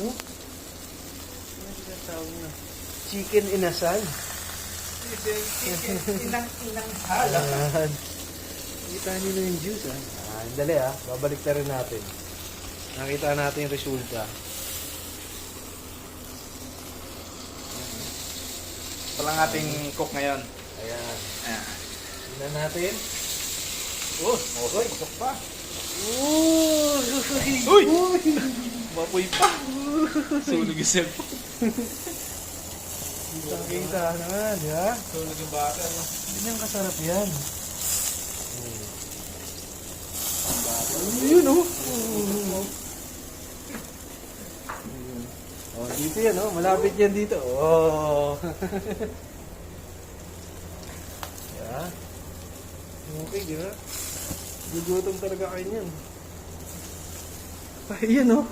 no? Ano tinatawag na? Chicken inasal. Inang hala. Ayan. Kita nyo na yung juice, ah. Dali, ah. Babalik na rin natin. Nakita natin yung resulta. Ito lang ating cook ngayon. Ayan. Ayan. Tignan natin. Oh, okay. Pasok pa. Uy! Uy! Mapoy pa. Sunog yung cellphone. Kita naman, di ba? Sunog yung bata, no? Ganyan kasarap yan. Yun, oh. Oh, dito yan, oh. Malapit yan dito. Oh. Yeah. Okay, di ba? Gugutom talaga kayo niyan. Ay, yan, oh.